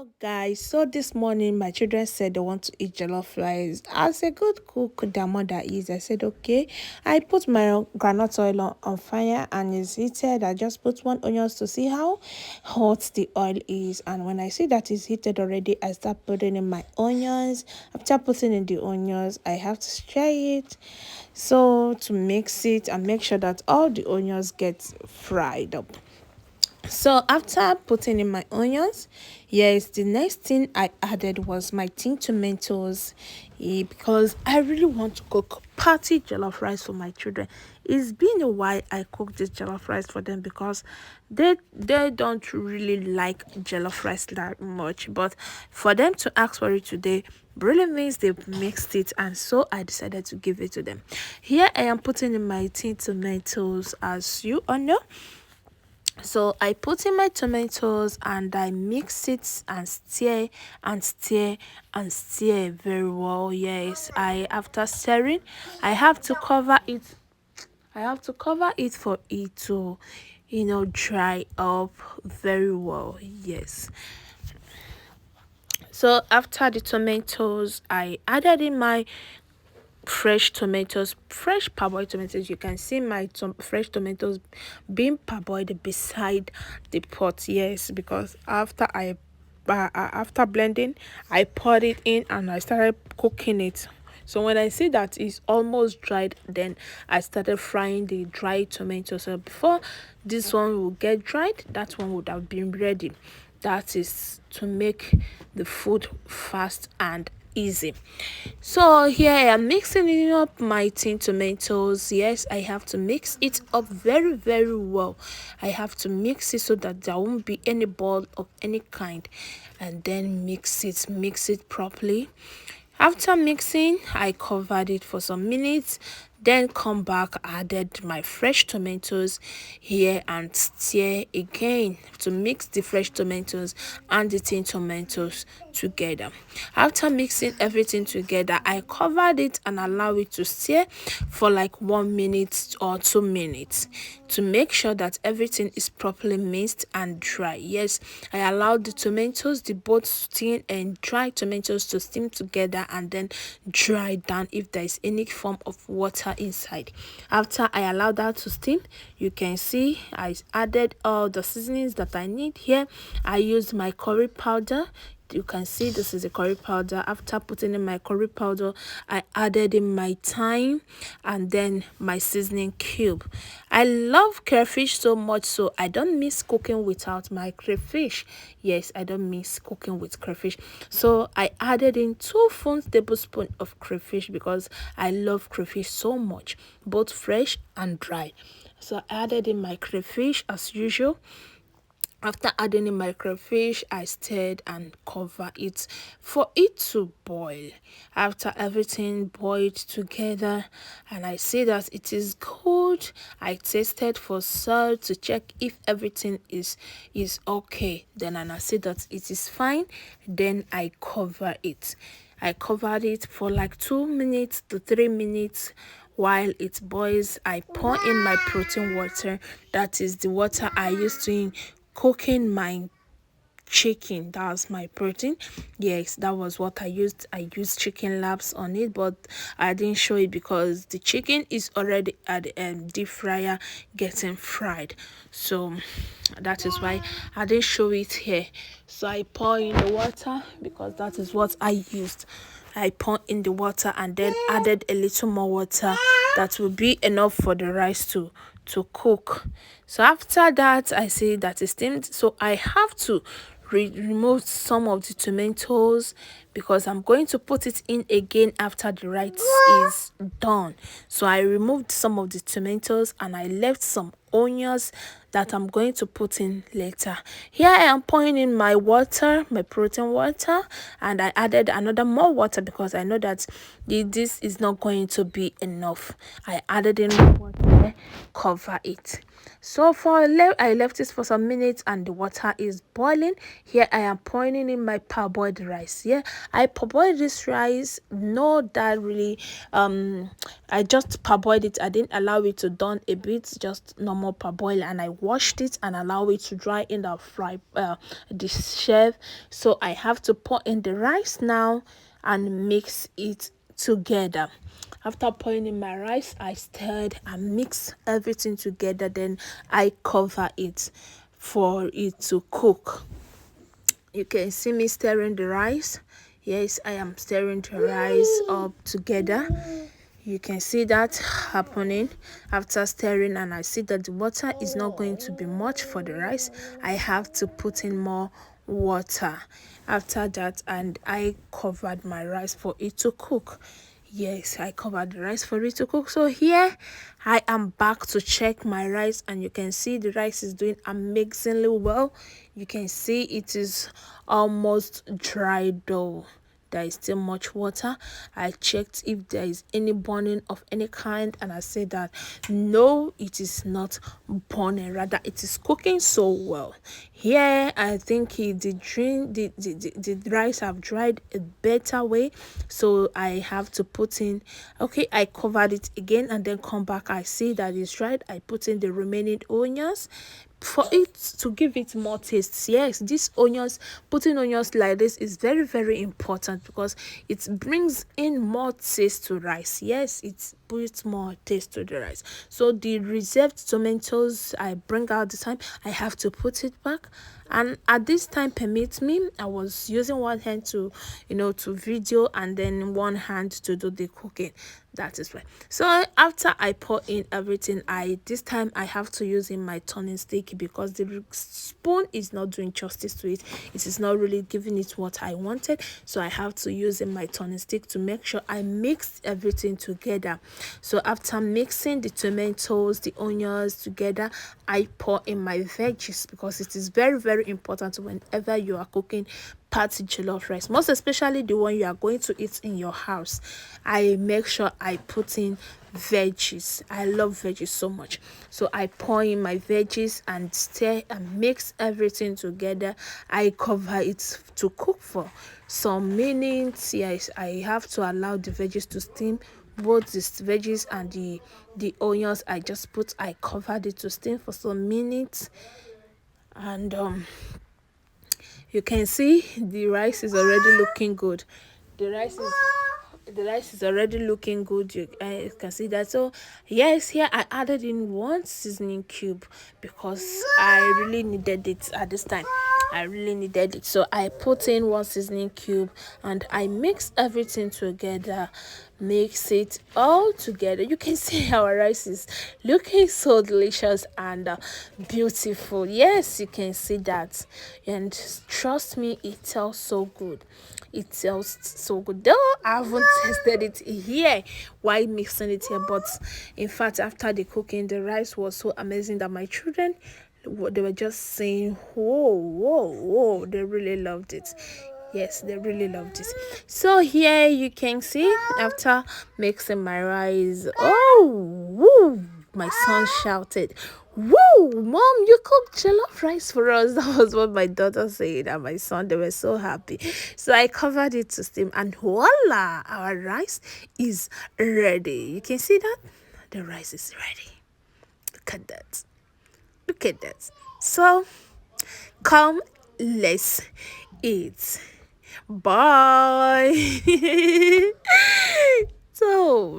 Hello guys, so this morning my children said they want to eat jollof rice. As a good cook their mother is, I said okay. I put my groundnut oil on fire and it's heated. I just put one onions to see how hot the oil is, and when I see that it's heated already, I start putting in my onions. After putting in the onions, I have to stir it so to mix it and make sure that all the onions get fried up. So after putting in my onions, yes, the next thing I added was my tin tomatoes, because I really want to cook party jollof rice for my children. It's been a while I cooked this jollof rice for them because they don't really like jollof rice that much, but for them to ask for it today really means they've mixed it, and so I decided to give it to them. Here I am putting in my tin tomatoes, as you all know. So I put in my tomatoes and I mix it and stir and stir and stir very well. Yes, I after stirring, I have to cover it. I have to cover it for it to, dry up very well. Yes. So after the tomatoes, I added in my fresh tomatoes, fresh parboiled tomatoes. You can see my fresh tomatoes being parboiled beside the pot. Yes, because after blending, I poured it in and I started cooking it. So when I see that it's almost dried, then I started frying the dry tomato. So before this one will get dried, that one would have been ready. That is to make the food fast and easy. So here I am mixing up my tin tomatoes. Yes, I have to mix it up very well. I have to mix it so that there won't be any ball of any kind, and then mix it properly. After mixing, I covered it for some minutes, then come back, added my fresh tomatoes here and stir again to mix the fresh tomatoes and the tin tomatoes together. After mixing everything together, I covered it and allow it to stir for like 1 minute or 2 minutes to make sure that everything is properly mixed and dry. Yes, I allowed the tomatoes, the both steam and dry tomatoes, to steam together and then dry down if there is any form of water inside. After I allowed that to steam, you can see I added all the seasonings that I need. Here I used my curry powder. You can see this is a curry powder. After putting in my curry powder, I added in my thyme and then my seasoning cube. I love crayfish so much, so I don't miss cooking without my crayfish. Yes, I don't miss cooking with crayfish, so I added in 2 full tablespoons of crayfish because I love crayfish so much, both fresh and dry. So I added in my crayfish as usual. After adding in my crayfish, I stirred and cover it for it to boil. After everything boiled together and I see that it is good, I tasted for salt to check if everything is okay. Then and I see that it is fine, then I cover it. I covered it for like 2 minutes to 3 minutes. While it boils, I pour in my protein water. That is the water I used to cooking my chicken. That's my protein. Yes, that was what I used. I used chicken laps on it, but I didn't show it because the chicken is already at the deep fryer getting fried, so that is why I didn't show it here. So I pour in the water because that is what I used. I pour in the water and then added a little more water that will be enough for the rice to cook. So after that, I see that it's steamed, so I have to remove some of the tomatoes because I'm going to put it in again after the rice is done. So I removed some of the tomatoes and I left some onions that I'm going to put in later. Here I am pouring in my water, my protein water, and I added another more water because I know that this is not going to be enough. I added in more water, cover it. So I left it for some minutes and the water is boiling. Here I am pouring in my parboiled rice. Yeah, I parboiled this rice, not that really I just parboiled it. I didn't allow it to done a bit, just normal parboil, and I washed it and allow it to dry in the chef. So I have to pour in the rice now and mix it together. After pouring in my rice, I stirred and mixed everything together. Then I cover it for it to cook. You can see me stirring the rice. Yes, I am stirring the rice up together. You can see that happening after stirring, and I see that the water is not going to be much for the rice. I have to put in more water after that, and I covered my rice for it to cook. Yes, I covered the rice for it to cook. So here I am back to check my rice, and you can see the rice is doing amazingly well. You can see it is almost dry though. There is still much water. I checked if there is any burning of any kind, and I said that no, it is not burning, rather it is cooking so well. Here I think the rice have dried a better way, so I have to put in, okay, I covered it again and then come back. I see that it's dried. I put in the remaining onions for it to give it more taste. Yes, these onions, putting onions like this is very, very important because it brings in more taste to rice. Yes, it puts more taste to the rice. So the reserved tomatoes I bring out the time, I have to put it back. And at this time permits me, I was using one hand to to video and then one hand to do the cooking. That is why. So after I pour in everything, this time I have to use in my turning stick because the spoon is not doing justice to it. It is not really giving it what I wanted. So I have to use in my turning stick to make sure I mix everything together. So after mixing the tomatoes, the onions together, I pour in my veggies because it is very, very important whenever you are cooking party jollof rice, most especially the one you are going to eat in your house. I make sure I put in veggies. I love veggies so much, so I pour in my veggies and stir and mix everything together. I cover it to cook for some minutes. Yes, I have to allow the veggies to steam, both the veggies and the onions. I covered it to steam for some minutes, and you can see the rice is already looking good. The rice is already looking good. You can see that. So yes, here I added in one seasoning cube because I really needed it at this time. I really needed it, so I put in one seasoning cube and I mix everything together. Mix it all together. You can see our rice is looking so delicious and beautiful. Yes, you can see that, and trust me, it tastes so good. It tastes so good, though I haven't tasted it here while mixing it here, but in fact after the cooking, the rice was so amazing that my children, they were just saying, whoa, whoa, whoa, they really loved it. Yes, they really loved it. So here you can see after mixing my rice, oh, woo, my son shouted, whoa, mom, you cooked jollof rice for us. That was what my daughter said and my son, they were so happy. So I covered it to steam and voila, our rice is ready. You can see that the rice is ready. Look at that. Look at that. So come, let's eat. Bye. So